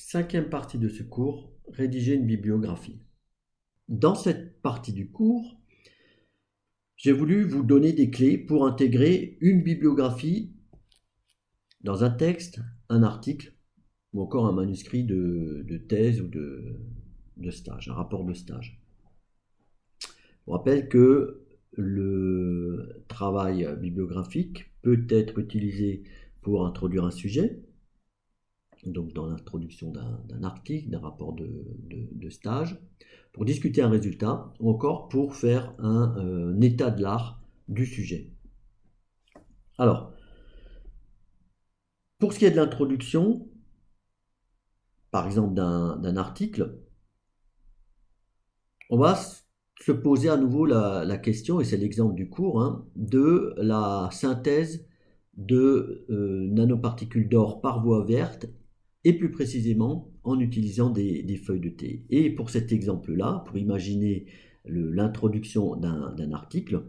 Cinquième partie de ce cours, rédiger une bibliographie. Dans cette partie du cours, j'ai voulu vous donner des clés pour intégrer une bibliographie dans un texte, un article ou encore un manuscrit de thèse ou de stage, un rapport de stage. Je vous rappelle que le travail bibliographique peut être utilisé pour introduire un sujet, donc dans l'introduction d'un article, d'un rapport de stage, pour discuter un résultat, ou encore pour faire un état de l'art du sujet. Alors, pour ce qui est de l'introduction, par exemple d'un article, on va se poser à nouveau la question, et c'est l'exemple du cours, de la synthèse de nanoparticules d'or par voie verte, et plus précisément en utilisant des feuilles de thé. Et pour cet exemple-là, pour imaginer l'introduction d'un article,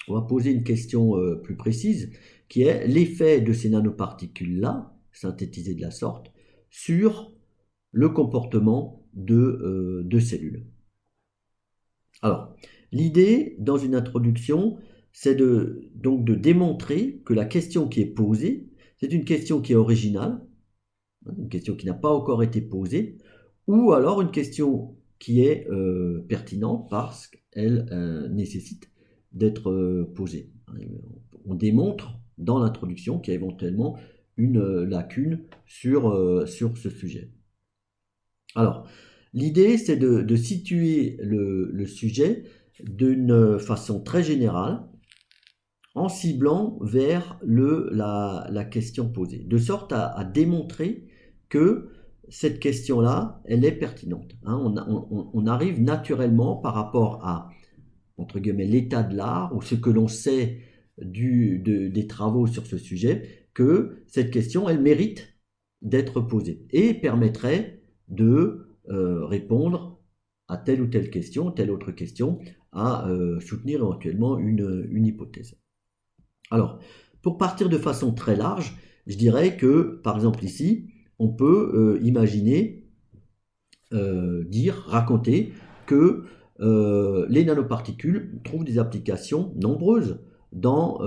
on va poser une question plus précise, qui est l'effet de ces nanoparticules-là, synthétisées de la sorte, sur le comportement de cellules. Alors, l'idée dans une introduction, c'est donc de démontrer que la question qui est posée, c'est une question qui est originale, une question qui n'a pas encore été posée, ou alors une question qui est pertinente parce qu'elle nécessite d'être posée. On démontre dans l'introduction qu'il y a éventuellement une lacune sur ce sujet. Alors, l'idée, c'est de situer le sujet d'une façon très générale, en ciblant vers la question posée, de sorte à démontrer que cette question-là, elle est pertinente. On arrive naturellement par rapport à, entre guillemets, l'état de l'art, ou ce que l'on sait des travaux sur ce sujet, que cette question, elle mérite d'être posée et permettrait de répondre à telle ou telle question, telle autre question, à soutenir éventuellement une hypothèse. Alors, pour partir de façon très large, je dirais que, par exemple ici, on peut imaginer, raconter que les nanoparticules trouvent des applications nombreuses dans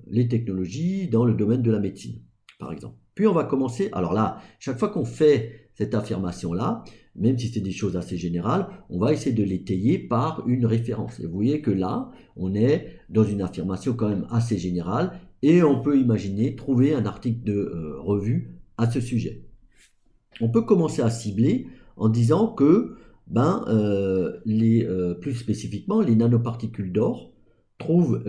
les technologies, dans le domaine de la médecine, par exemple. Puis on va commencer, alors là, chaque fois qu'on fait cette affirmation-là, même si c'est des choses assez générales, on va essayer de l'étayer par une référence. Et vous voyez que là, on est dans une affirmation quand même assez générale, et on peut imaginer trouver un article de revue à ce sujet. On peut commencer à cibler en disant que, plus spécifiquement, les nanoparticules d'or trouvent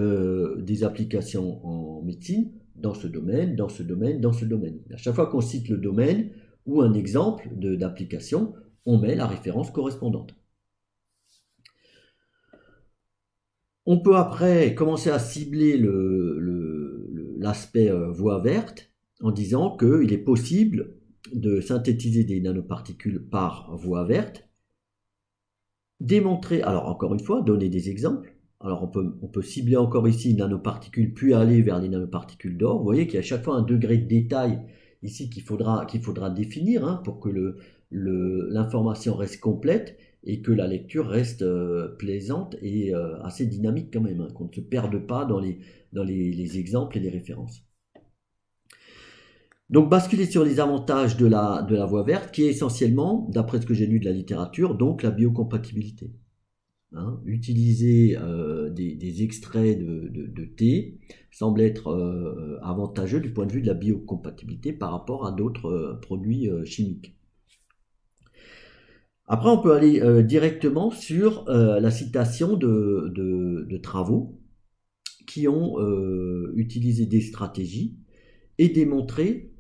des applications en médecine dans ce domaine, dans ce domaine, dans ce domaine. À chaque fois qu'on cite le domaine ou un exemple d'application, on met la référence correspondante. On peut après commencer à cibler l'aspect voie verte en disant qu'il est possible de synthétiser des nanoparticules par voie verte, démontrer, alors encore une fois, donner des exemples. Alors on peut cibler encore ici une nanoparticule, puis aller vers les nanoparticules d'or. Vous voyez qu'il y a à chaque fois un degré de détail ici qu'il faudra définir pour que l'information reste complète et que la lecture reste plaisante et assez dynamique quand même, qu'on ne se perde pas dans les exemples et les références. Donc basculer sur les avantages de la voie verte, qui est essentiellement, d'après ce que j'ai lu de la littérature, donc la biocompatibilité. Utiliser des extraits de thé semble être avantageux du point de vue de la biocompatibilité par rapport à d'autres produits chimiques. Après, on peut aller directement sur la citation de travaux qui ont utilisé des stratégies et démontré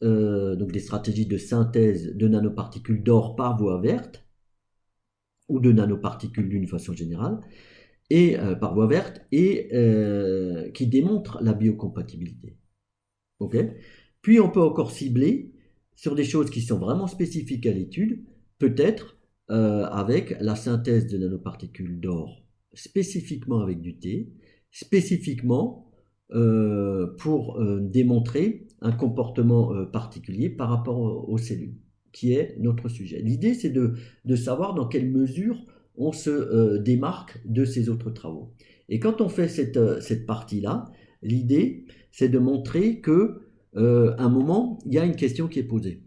donc des stratégies de synthèse de nanoparticules d'or par voie verte, ou de nanoparticules d'une façon générale, et par voie verte, et qui démontrent la biocompatibilité. Okay. Puis on peut encore cibler sur des choses qui sont vraiment spécifiques à l'étude, peut-être avec la synthèse de nanoparticules d'or spécifiquement avec du thé, spécifiquement pour démontrer un comportement particulier par rapport aux cellules, qui est notre sujet. L'idée, c'est de savoir dans quelle mesure on se démarque de ces autres travaux. Et quand on fait cette partie-là, l'idée, c'est de montrer que un moment, il y a une question qui est posée.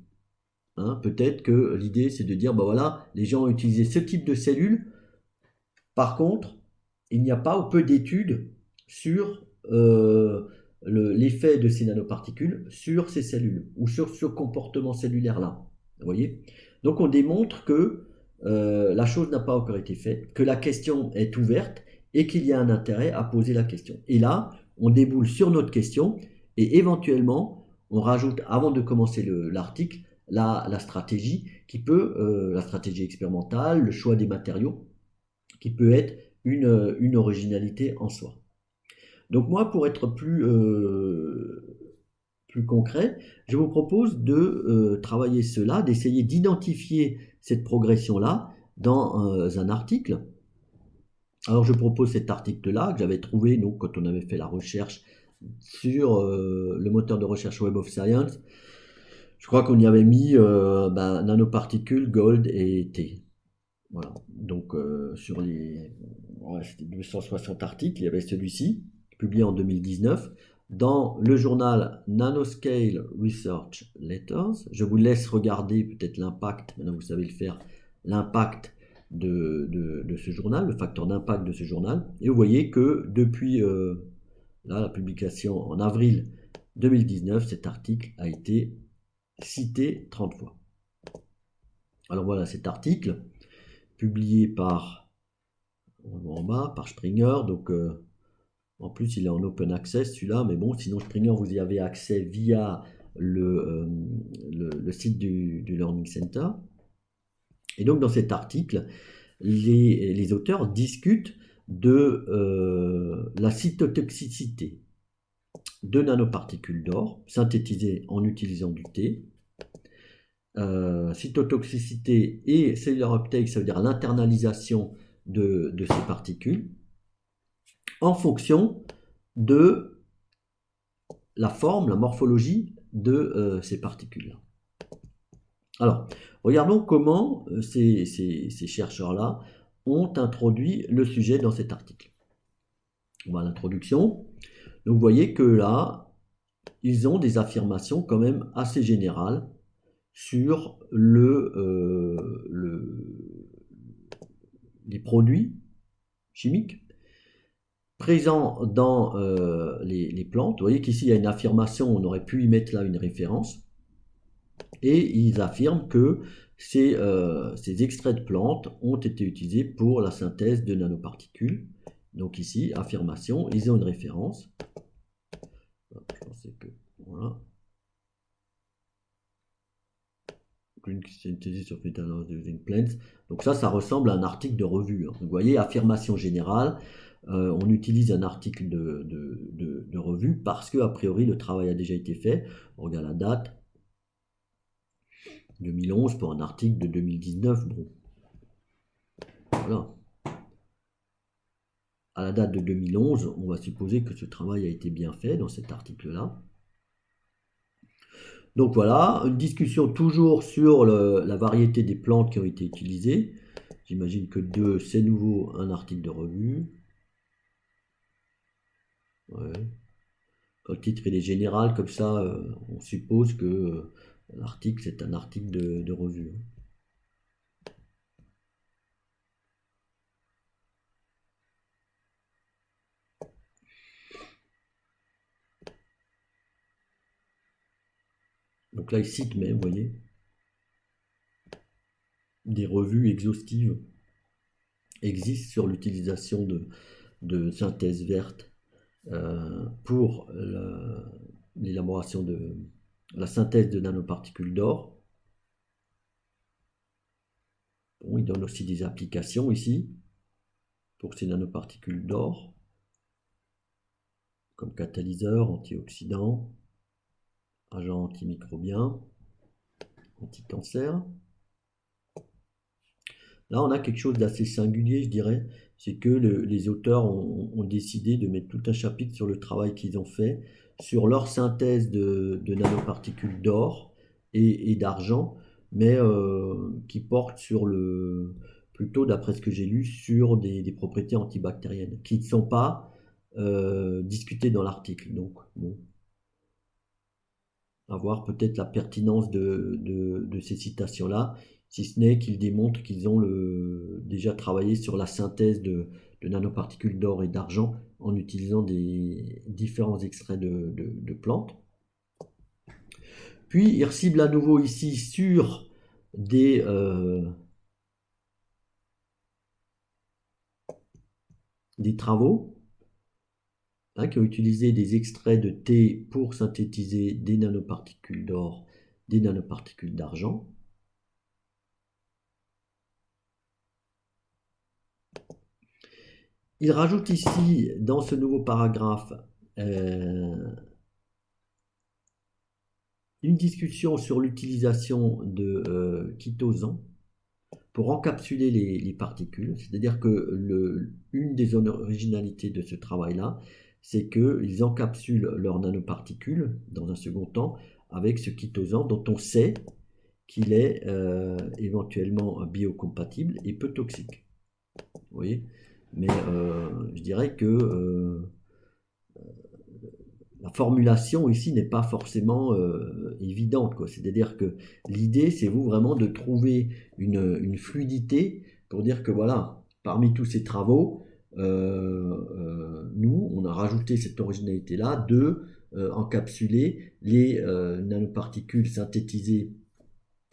Hein, peut-être que l'idée, c'est de dire, ben voilà, les gens ont utilisé ce type de cellules. Par contre, il n'y a pas ou peu d'études sur l'effet de ces nanoparticules sur ces cellules ou sur ce comportement cellulaire-là. Vous voyez? Donc on démontre que la chose n'a pas encore été faite, que la question est ouverte et qu'il y a un intérêt à poser la question. Et là, on déboule sur notre question et éventuellement, on rajoute, avant de commencer l'article, la stratégie qui peut, la stratégie expérimentale, le choix des matériaux, qui peut être une originalité en soi. Donc moi, pour être plus concret, je vous propose de travailler cela, d'essayer d'identifier cette progression-là dans un article. Alors je propose cet article-là que j'avais trouvé donc, quand on avait fait la recherche sur le moteur de recherche Web of Science. Je crois qu'on y avait mis nanoparticules, gold et T. Voilà. Donc sur c'était 260 articles, il y avait celui-ci, publié en 2019, dans le journal Nanoscale Research Letters. Je vous laisse regarder peut-être l'impact, maintenant vous savez le faire, l'impact de ce journal, le facteur d'impact de ce journal. Et vous voyez que depuis la publication en avril 2019, cet article a été cité 30 fois. Alors voilà cet article, publié par, on le voit en bas, par Springer. Donc en plus il est en open access celui-là, mais bon, sinon Springer, vous y avez accès via le site du Learning Center. Et donc dans cet article, les auteurs discutent de la cytotoxicité de nanoparticules d'or synthétisées en utilisant du thé. Cytotoxicité et cellular uptake, ça veut dire l'internalisation de ces particules en fonction de la forme, la morphologie de ces particules-là. Alors, regardons comment ces chercheurs-là ont introduit le sujet dans cet article. On va à l'introduction. Donc, vous voyez que là, ils ont des affirmations quand même assez générales sur les produits chimiques présents dans les plantes. Vous voyez qu'ici il y a une affirmation, on aurait pu y mettre là une référence, et ils affirment que ces extraits de plantes ont été utilisés pour la synthèse de nanoparticules. Donc ici, affirmation, ils ont une référence. Je pensais que, voilà. Synthesis of methanol using plants. Donc ça ressemble à un article de revue. Hein. Vous voyez, affirmation générale, on utilise un article de revue parce que a priori le travail a déjà été fait. On regarde la date, 2011 pour un article de 2019. Bon, voilà. À la date de 2011, on va supposer que ce travail a été bien fait dans cet article-là. Donc voilà, une discussion toujours sur la variété des plantes qui ont été utilisées. J'imagine que 2, c'est nouveau, un article de revue. Ouais. Quand le titre il est général, comme ça, on suppose que l'article, c'est un article de revue. Donc là, il cite même, vous voyez, des revues exhaustives existent sur l'utilisation de synthèse verte pour l'élaboration de la synthèse de nanoparticules d'or. Bon, il donne aussi des applications ici pour ces nanoparticules d'or, comme catalyseur, antioxydant, agent antimicrobien, anti-cancer. Là, on a quelque chose d'assez singulier, je dirais, c'est que les auteurs ont décidé de mettre tout un chapitre sur le travail qu'ils ont fait sur leur synthèse de nanoparticules d'or et d'argent, mais qui portent sur plutôt, d'après ce que j'ai lu, sur des propriétés antibactériennes, qui ne sont pas discutées dans l'article. Donc, bon, à voir peut-être la pertinence de ces citations-là, si ce n'est qu'ils démontrent qu'ils ont déjà travaillé sur la synthèse de nanoparticules d'or et d'argent en utilisant des différents extraits de plantes. Puis ils ciblent à nouveau ici sur des travaux qui ont utilisé des extraits de thé pour synthétiser des nanoparticules d'or, des nanoparticules d'argent. Il rajoute ici, dans ce nouveau paragraphe, une discussion sur l'utilisation de chitosans pour encapsuler les particules. C'est-à-dire que une des originalités de ce travail-là, c'est qu'ils encapsulent leurs nanoparticules, dans un second temps, avec ce chitosan dont on sait qu'il est éventuellement biocompatible et peu toxique. Vous voyez ? Mais je dirais que la formulation ici n'est pas forcément évidente, quoi. C'est-à-dire que l'idée, c'est vraiment de trouver une fluidité pour dire que voilà, parmi tous ces travaux, nous, on a rajouté cette originalité-là de encapsuler les nanoparticules synthétisées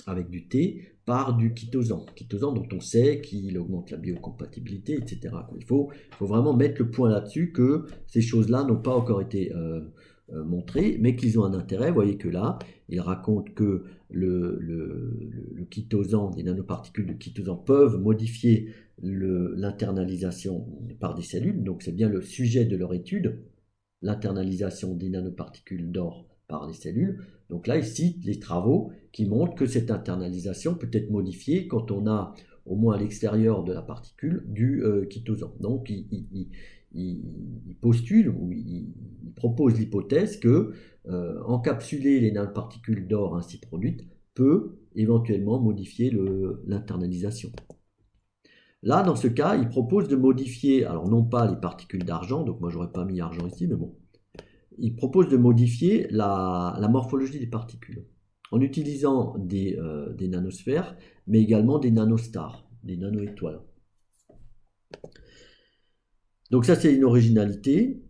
avec du thé par du chitosan dont on sait qu'il augmente la biocompatibilité, etc. Il faut vraiment mettre le point là-dessus que ces choses-là n'ont pas encore été montrées, mais qu'ils ont un intérêt. Vous voyez que là, il raconte que le chitosan, les nanoparticules de chitosan peuvent modifier l'internalisation par des cellules, donc c'est bien le sujet de leur étude, l'internalisation des nanoparticules d'or par les cellules. Donc là, il cite les travaux qui montrent que cette internalisation peut être modifiée quand on a, au moins à l'extérieur de la particule, du chitosan. Donc il postule, ou il propose l'hypothèse que encapsuler les nanoparticules d'or ainsi produites peut éventuellement modifier l'internalisation. Là, dans ce cas, il propose de modifier, alors non pas les particules d'argent, donc moi j'aurais pas mis argent ici, mais bon, il propose de modifier la morphologie des particules en utilisant des nanosphères, mais également des nanostars, des nanoétoiles. Donc ça, c'est une originalité.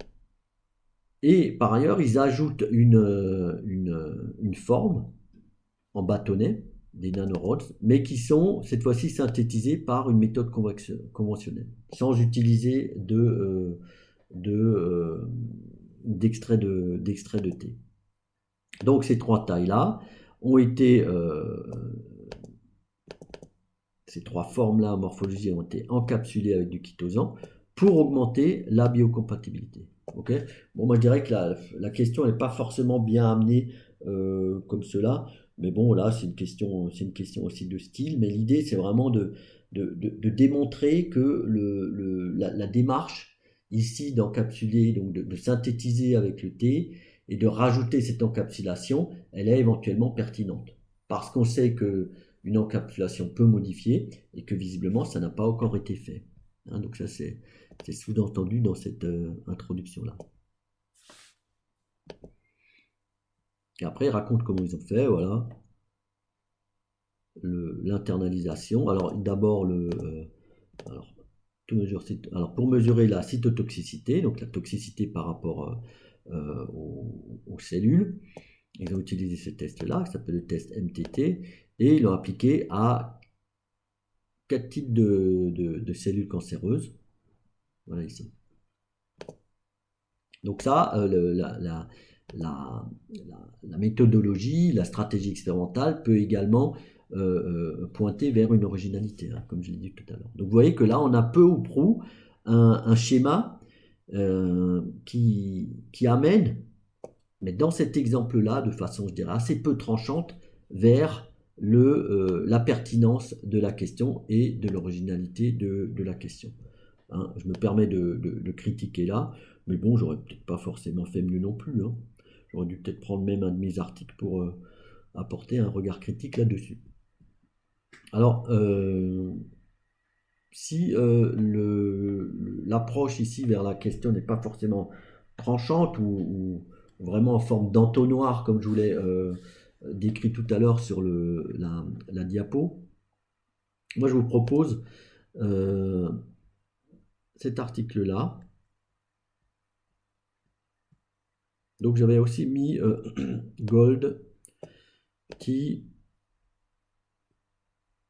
Et par ailleurs, ils ajoutent une forme en bâtonnet, des nanorods, mais qui sont cette fois-ci synthétisés par une méthode conventionnelle, sans utiliser d'extrait de thé. Donc ces trois tailles-là ont été, ces trois formes-là, morphologie, ont été encapsulées avec du chitosan pour augmenter la biocompatibilité. Okay, bon, moi je dirais que la question n'est pas forcément bien amenée comme cela, mais bon là c'est une question aussi de style, mais l'idée c'est vraiment de démontrer que la démarche ici d'encapsuler, donc de synthétiser avec le thé et de rajouter cette encapsulation, elle est éventuellement pertinente. Parce qu'on sait qu'une encapsulation peut modifier et que visiblement ça n'a pas encore été fait. Hein, donc ça c'est sous-entendu dans cette introduction-là. Et après, il raconte comment ils ont fait, voilà, l'internalisation. Alors d'abord, pour mesurer la cytotoxicité, donc la toxicité par rapport aux cellules, ils ont utilisé ce test-là, qui s'appelle le test MTT, et ils l'ont appliqué à 4 types de cellules cancéreuses. Voilà ici. Donc ça, la méthodologie, la stratégie expérimentale peut également pointer vers une originalité, hein, comme je l'ai dit tout à l'heure. Donc vous voyez que là, on a peu ou prou un schéma qui amène, mais dans cet exemple-là, de façon, je dirais, assez peu tranchante, vers la pertinence de la question et de l'originalité de la question. Hein, je me permets de critiquer là, mais bon, j'aurais peut-être pas forcément fait mieux non plus. Hein. J'aurais dû peut-être prendre même un de mes articles pour apporter un regard critique là-dessus. Alors, si l'approche ici vers la question n'est pas forcément tranchante ou vraiment en forme d'entonnoir, comme je vous l'ai décrit tout à l'heure sur la diapo, moi je vous propose cet article-là. Donc j'avais aussi mis Gold qui...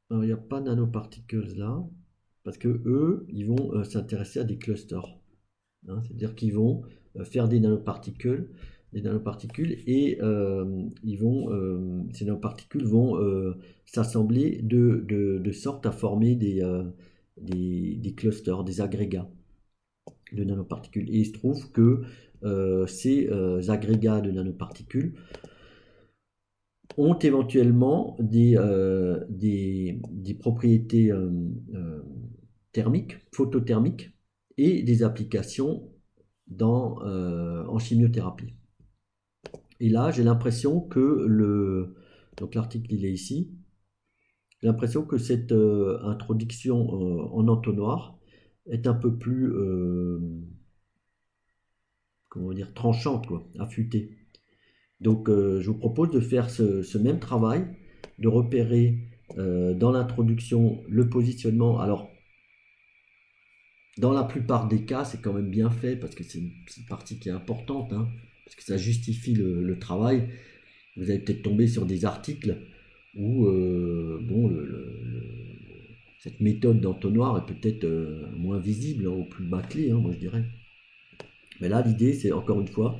Alors il n'y a pas nanoparticles là, parce que eux, ils vont s'intéresser à des clusters. Hein, c'est-à-dire qu'ils vont faire des nanoparticules et ces nanoparticules vont s'assembler de sorte à former des clusters, des agrégats de nanoparticules. Et il se trouve que ces agrégats de nanoparticules ont éventuellement des propriétés thermiques, photothermiques, et des applications en chimiothérapie. Et là, j'ai l'impression que donc l'article il est ici, j'ai l'impression que cette introduction en entonnoir est un peu plus, comment dire, tranchante, quoi, affûtée. Donc je vous propose de faire ce même travail, de repérer dans l'introduction le positionnement. Alors, dans la plupart des cas, c'est quand même bien fait parce que c'est une partie qui est importante, hein, parce que ça justifie le travail. Vous allez peut-être tomber sur des articles où bon, cette méthode d'entonnoir est peut-être moins visible, hein, au plus bâclé, hein, moi je dirais. Mais là, l'idée, c'est encore une fois,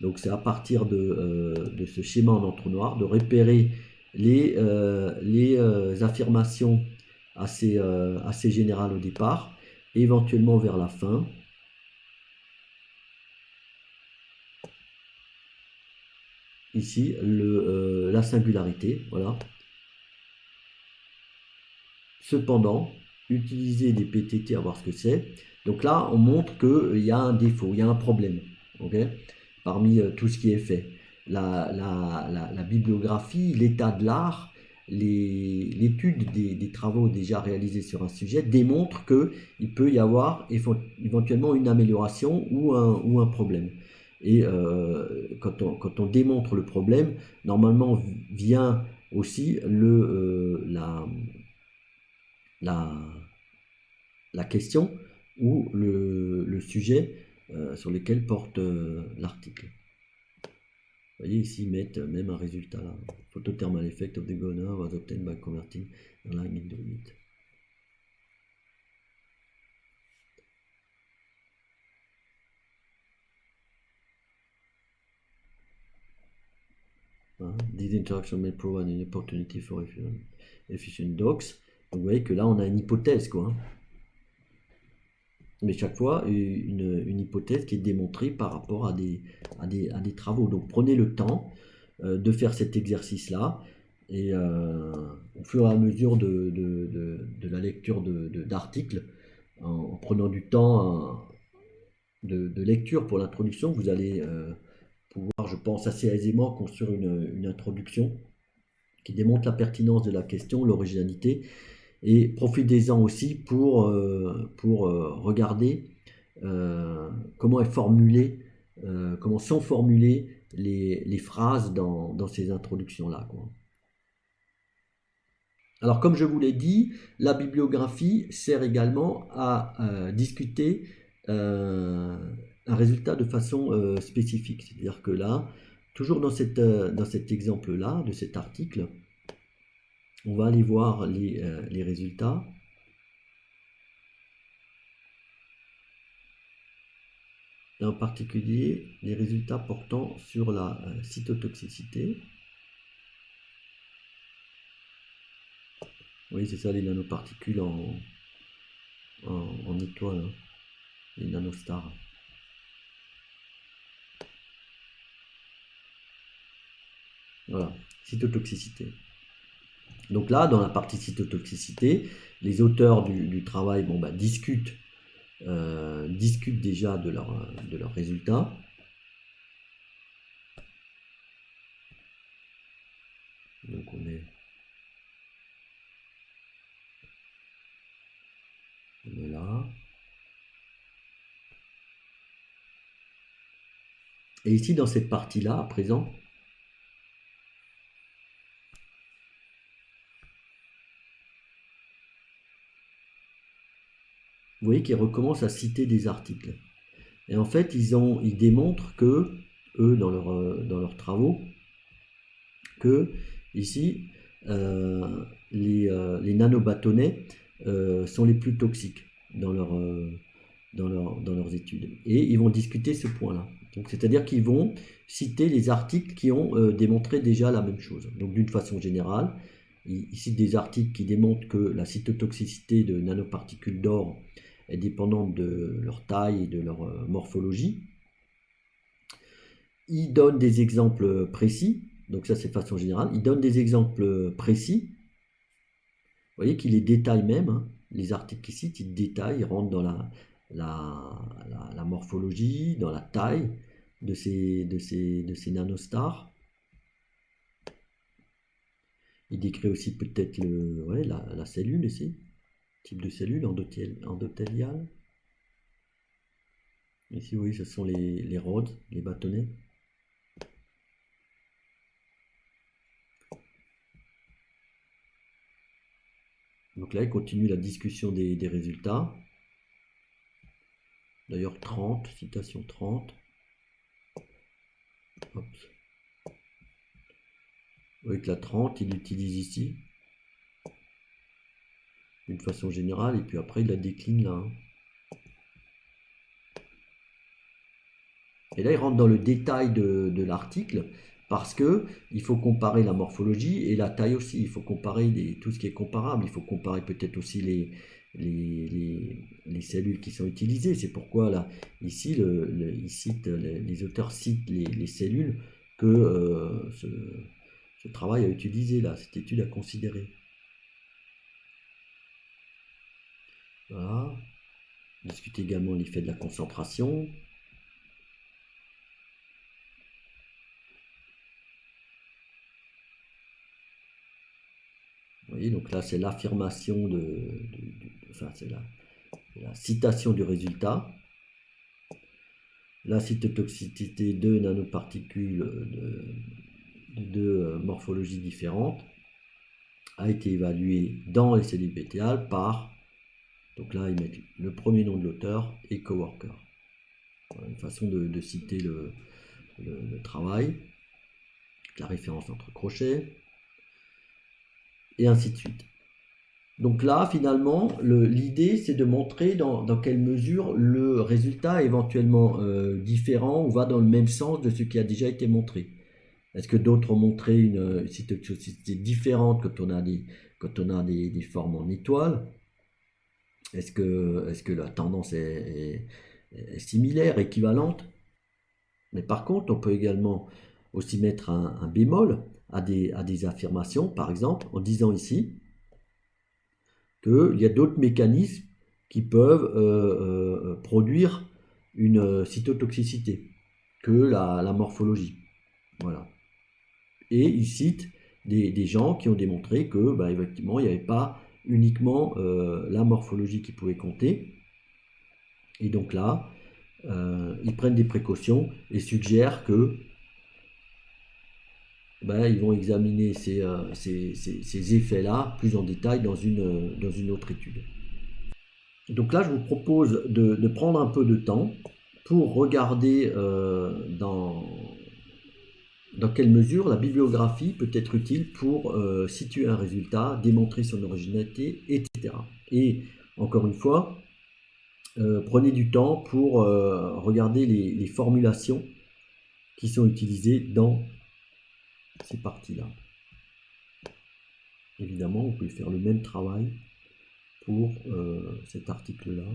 donc c'est à partir de ce schéma en entonnoir, de repérer les affirmations assez générales au départ, éventuellement vers la fin. Ici, la singularité, voilà. Cependant, utiliser des PTT à voir ce que c'est. Donc là, on montre qu'il y a un défaut, il y a un problème, okay, parmi tout ce qui est fait. La bibliographie, l'état de l'art, l'étude des travaux déjà réalisés sur un sujet démontre qu'il peut y avoir éventuellement une amélioration ou un problème. Et quand on démontre le problème, normalement vient aussi la, la question ou le sujet sur lequel porte l'article. Vous voyez ici, ils mettent même un résultat là. Photothermal effect of the gunner was obtained by converting a line into unit. This interaction may provide an opportunity for efficient docks. Donc vous voyez que là on a une hypothèse, quoi. Hein. Mais chaque fois une hypothèse qui est démontrée par rapport à des travaux. Donc prenez le temps de faire cet exercice-là, et au fur et à mesure de la lecture d'articles, en prenant du temps de lecture pour l'introduction, vous allez pouvoir, je pense, assez aisément construire une introduction qui démontre la pertinence de la question, l'originalité, et profitez-en aussi pour regarder comment sont formulées les phrases dans ces introductions-là, quoi. Alors, comme je vous l'ai dit, la bibliographie sert également à discuter un résultat de façon spécifique. C'est-à-dire que là, toujours dans cet exemple-là, de cet article, on va aller voir les résultats. Et en particulier, les résultats portant sur la cytotoxicité. Oui, c'est ça, les nanoparticules en étoile, hein, les nanostars. Voilà, cytotoxicité. Donc là, dans la partie cytotoxicité, les auteurs du travail discutent déjà de leurs résultats. Donc on est là. Et ici, dans cette partie-là, à présent, vous voyez qu'ils recommencent à citer des articles. Et en fait, ils démontrent que, eux, dans leurs travaux, que ici, les nanobâtonnets sont les plus toxiques dans leurs études. Et ils vont discuter ce point-là. Donc, c'est-à-dire qu'ils vont citer les articles qui ont démontré déjà la même chose. Donc, d'une façon générale, ils citent des articles qui démontrent que la cytotoxicité de nanoparticules d'or est dépendante de leur taille et de leur morphologie. Ils donnent des exemples précis. Donc ça, c'est de façon générale. Ils donnent des exemples précis. Vous voyez qu'ils les détaillent même, hein. Les articles qu'ils citent, ils détaillent, ils rentrent dans la morphologie, dans la taille de ces nanostars. Il décrit aussi peut-être la cellule ici, type de cellule endothéliale. Ici, oui, ce sont les rods, les bâtonnets. Donc là, il continue la discussion des résultats. D'ailleurs, 30, citation 30. Hop. Vous voyez que la 30, il l'utilise ici, d'une façon générale, et puis après, il la décline là. Et là, il rentre dans le détail de l'article, parce que il faut comparer la morphologie et la taille aussi. Il faut comparer tout ce qui est comparable. Il faut comparer peut-être aussi les cellules qui sont utilisées. C'est pourquoi là, ici, les auteurs citent les cellules que ce travail a utilisé là, cette étude a considéré. Voilà. Discute également l'effet de la concentration. Vous voyez, donc là, c'est l'affirmation enfin, c'est la citation du résultat. La cytotoxicité de nanoparticules de morphologie différente a été évaluée dans les cellules épithéliales par, donc là, ils mettent le premier nom de l'auteur et coworker. Voilà une façon de citer le travail, la référence entre crochets, et ainsi de suite. Donc là, finalement, l'idée, c'est de montrer dans quelle mesure le résultat est éventuellement différent ou va dans le même sens de ce qui a déjà été montré. Est-ce que d'autres ont montré une cytotoxicité différente quand on a des formes en étoile? Est-ce que la tendance est similaire, équivalente? Mais par contre, on peut également aussi mettre un bémol à des affirmations, par exemple, en disant ici qu'il y a d'autres mécanismes qui peuvent produire une cytotoxicité que la morphologie. Voilà. Et il cite des gens qui ont démontré que, effectivement, il n'y avait pas uniquement la morphologie qui pouvait compter. Et donc là, ils prennent des précautions et suggèrent que ils vont examiner ces effets-là plus en détail dans une autre étude. Donc là, je vous propose de prendre un peu de temps pour regarder dans quelle mesure la bibliographie peut être utile pour situer un résultat, démontrer son originalité, etc. Et encore une fois, prenez du temps pour regarder les formulations qui sont utilisées dans ces parties-là. Évidemment, vous pouvez faire le même travail pour cet article-là.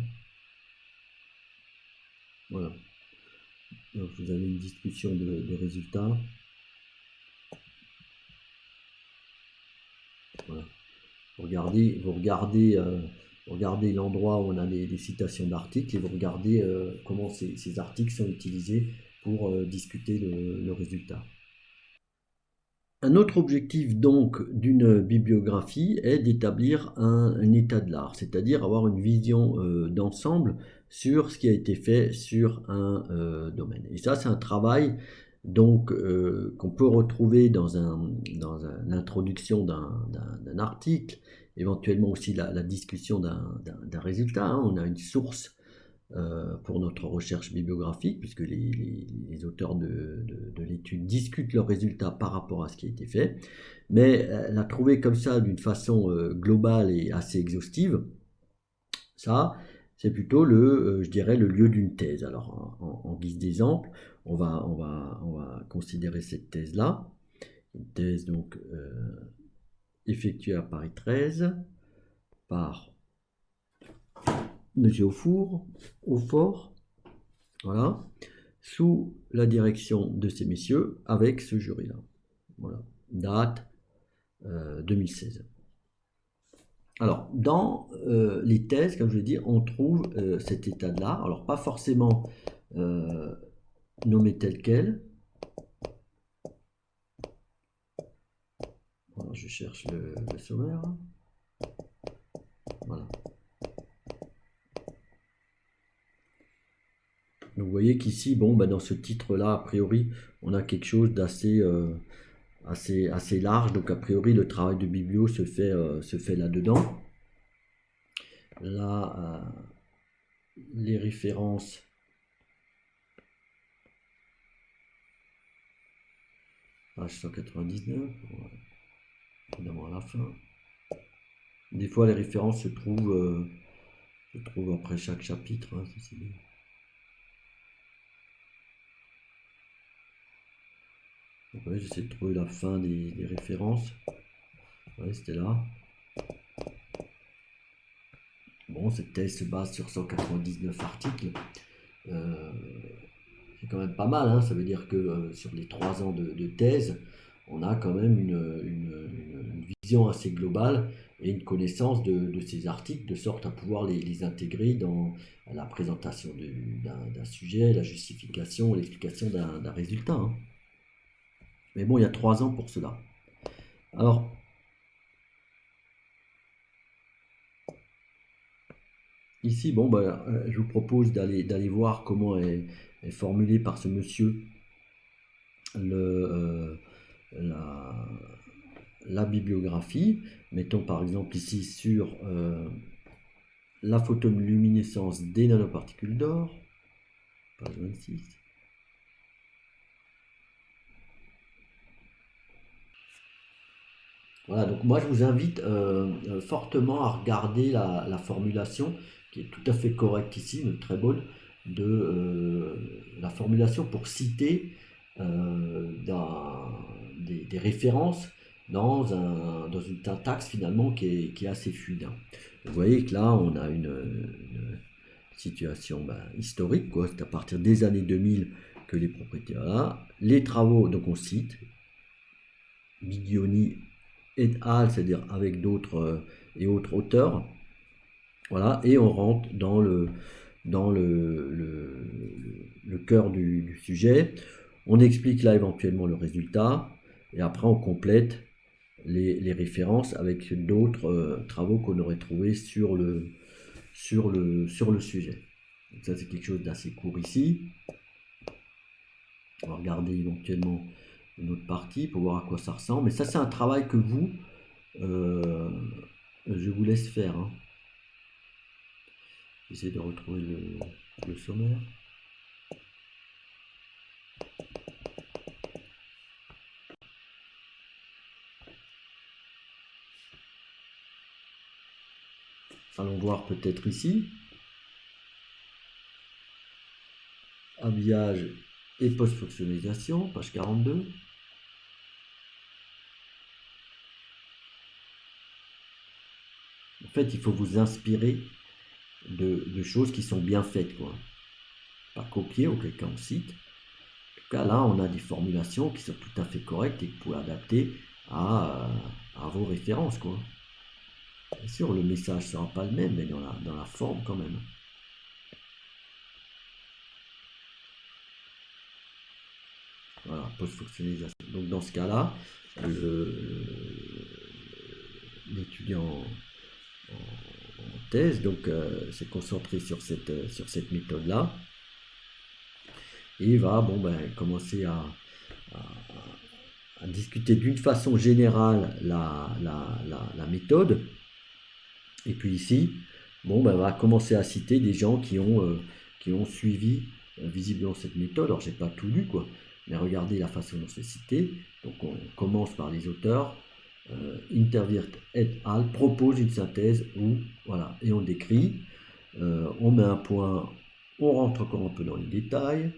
Voilà. Donc, vous avez une discussion de résultats. Voilà. Vous regardez l'endroit où on a les citations d'articles et vous regardez comment ces articles sont utilisés pour discuter le résultat. Un autre objectif donc d'une bibliographie est d'établir un état de l'art, c'est-à-dire avoir une vision d'ensemble sur ce qui a été fait sur un domaine. Et ça, c'est un travail donc qu'on peut retrouver dans l'introduction d'un article, éventuellement aussi la discussion d'un résultat. Hein. On a une source pour notre recherche bibliographique, puisque les auteurs de l'étude discutent leurs résultats par rapport à ce qui a été fait, mais la trouver comme ça d'une façon globale et assez exhaustive, ça, c'est plutôt je dirais, le lieu d'une thèse. Alors, en guise d'exemple, on va considérer cette thèse-là, une thèse donc effectuée à Paris 13 par M. Aufort, voilà, sous la direction de ces messieurs, avec ce jury-là. Voilà, date 2016. Alors, dans les thèses, comme je l'ai dit, on trouve cet état de l'art. Alors, pas forcément nommé tel quel. Alors, je cherche le sommaire. Voilà. Donc, vous voyez qu'ici, bon, dans ce titre-là, a priori, on a quelque chose d'assez assez large. Donc, a priori, le travail de biblio se fait là-dedans. Là, les références. Page 199, évidemment à la fin. Des fois, les références se trouvent après chaque chapitre. Hein, c'est bien. Donc, ouais, j'essaie de trouver la fin des références. Ouais, c'était là. Bon, cette thèse se base sur 199 articles. C'est quand même pas mal. Hein, ça veut dire que sur les 3 ans de thèse, on a quand même une vision assez globale et une connaissance de ces articles, de sorte à pouvoir les intégrer dans la présentation d'un sujet, la justification, l'explication d'un résultat. Hein. Mais bon, il y a 3 ans pour cela. Alors, ici, bon, je vous propose d'aller voir comment est formulé par ce monsieur la bibliographie. Mettons par exemple ici sur la photoluminescence des nanoparticules d'or, page 26. Voilà, donc moi je vous invite fortement à regarder la formulation qui est tout à fait correcte ici, mais très bonne, de la formulation pour citer des références dans une syntaxe finalement qui est assez fluide. Hein. Vous voyez que là on a une situation historique, quoi. C'est à partir des années 2000 que les propriétaires là. Les travaux, donc on cite Biglioni et al, c'est-à-dire avec d'autres et autres auteurs. Voilà, et on rentre dans le cœur du sujet. On explique là éventuellement le résultat, et après on complète les références avec d'autres travaux qu'on aurait trouvés sur le sujet. Donc ça c'est quelque chose d'assez court ici. On va regarder éventuellement une autre partie pour voir à quoi ça ressemble. Mais ça c'est un travail que je vous laisse faire. Hein. J'essaie de retrouver le sommaire. Allons voir peut-être ici. Habillage et post-fonctionnalisation, page 42. En fait, il faut vous inspirer de choses qui sont bien faites, quoi. Pas copier, auquel cas on cite. En tout cas, là, on a des formulations qui sont tout à fait correctes et que vous pouvez adapter à vos références, quoi. Bien sûr, le message ne sera pas le même, mais dans la forme quand même. Voilà, post-fonctionnalisation. Donc dans ce cas-là, l'étudiant en thèse, donc s'est concentré sur cette méthode-là, et il va commencer à discuter d'une façon générale la méthode, et puis ici, on va commencer à citer des gens qui ont suivi visiblement cette méthode. Alors j'ai pas tout lu quoi, mais regardez la façon dont c'est cité. Donc on commence par les auteurs. Intervirth et al. Propose une synthèse où, voilà, et on décrit, on met un point, on rentre encore un peu dans les détails,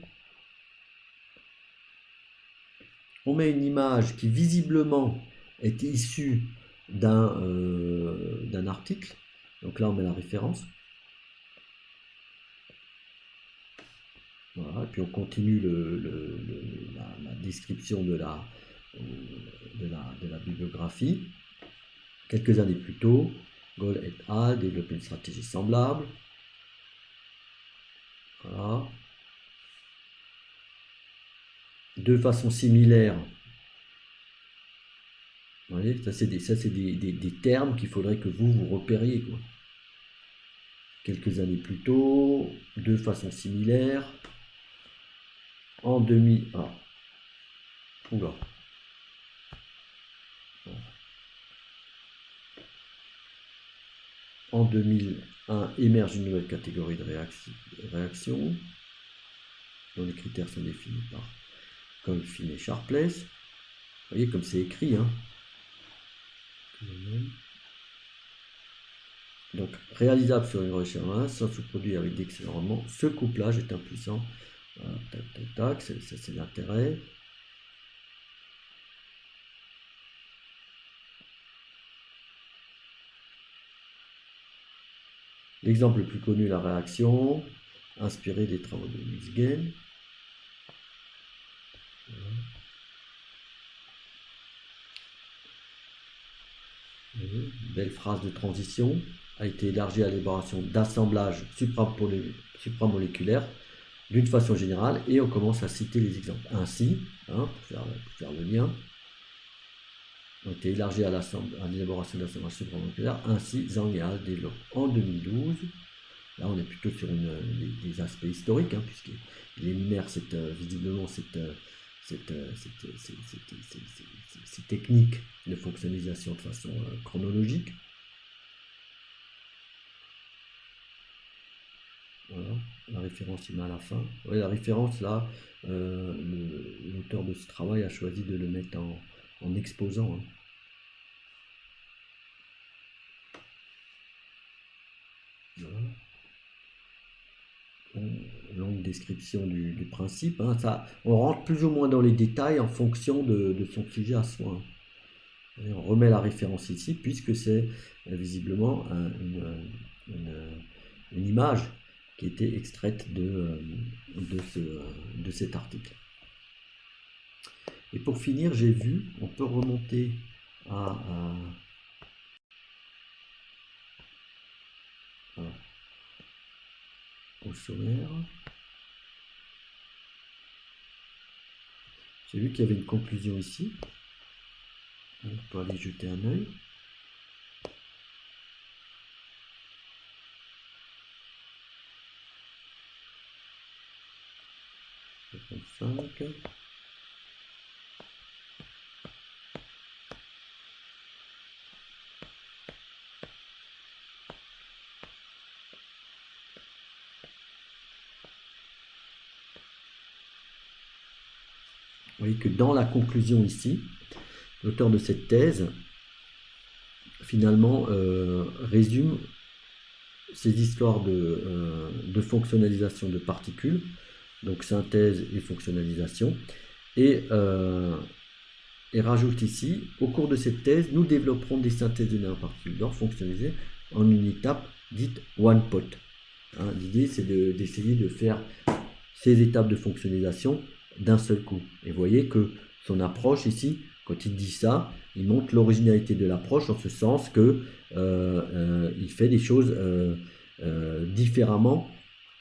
on met une image qui visiblement est issue d'un article, donc là on met la référence, voilà, et puis on continue la description de la bibliographie. Quelques années plus tôt, Gold et al. Développent une stratégie semblable. Voilà. De façon similaire. Vous voyez, ça c'est des termes qu'il faudrait que vous repériez, quoi. Quelques années plus tôt, de façon similaire, en 2000. Ah. Oula. En 2001, émerge une nouvelle catégorie de réactions, dont les critères sont définis par Colfin et Sharpless. Vous voyez comme c'est écrit, hein. Donc, réalisable sur une recherche sans sous-produit avec d'excellents rendements. Ce couplage est impuissant. Tac, tac, tac, ça c'est l'intérêt. L'exemple le plus connu est la réaction, inspirée des travaux de Nixgen. Belle phrase de transition, a été élargie à l'élaboration d'assemblages supramoléculaires d'une façon générale, et on commence à citer les exemples. Ainsi, pour faire le lien, ont été élargis à l'élaboration d'assemblages supramoléculaires. Ainsi, Zhang et al. Développent en 2012. Là, on est plutôt sur des aspects historiques, puisqu'il énumère visiblement ces techniques de fonctionnalisation de façon chronologique. Voilà, la référence il met à la fin. Ouais, la référence là, l'auteur de ce travail a choisi de le mettre en exposant. Voilà. Longue description du principe. Ça, on rentre plus ou moins dans les détails en fonction de son sujet à soi. Et on remet la référence ici puisque c'est visiblement une image qui était extraite de cet article. Et pour finir, j'ai vu, on peut remonter au sommaire. J'ai vu qu'il y avait une conclusion ici. On peut aller jeter un œil. Vous voyez que dans la conclusion ici, l'auteur de cette thèse, finalement, résume ces histoires de fonctionnalisation de particules, donc synthèse et fonctionnalisation, et rajoute ici, au cours de cette thèse, nous développerons des synthèses de nanoparticules d'or fonctionnalisées en une étape dite one pot. L'idée, c'est d'essayer de faire ces étapes de fonctionnalisation d'un seul coup. Et vous voyez que son approche ici, quand il dit ça, il montre l'originalité de l'approche en ce sens que il fait des choses différemment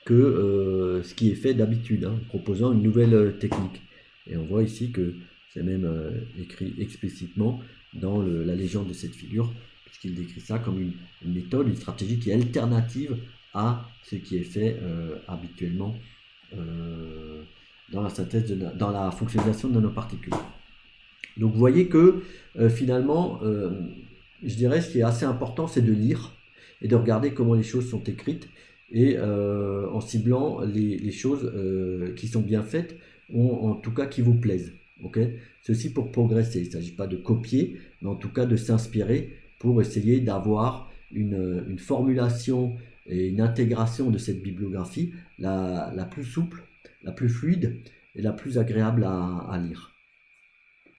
que ce qui est fait d'habitude, proposant une nouvelle technique. Et on voit ici que C'est même écrit explicitement dans la légende de cette figure, puisqu'il décrit ça comme une méthode, une stratégie qui est alternative à ce qui est fait habituellement dans la synthèse, dans la fonctionnalisation de nanoparticules. Donc vous voyez que finalement, je dirais ce qui est assez important, c'est de lire et de regarder comment les choses sont écrites et en ciblant les choses qui sont bien faites ou en tout cas qui vous plaisent. Okay, ceci pour progresser. Il ne s'agit pas de copier, mais en tout cas de s'inspirer pour essayer d'avoir une formulation et une intégration de cette bibliographie la plus souple, la plus fluide et la plus agréable à lire.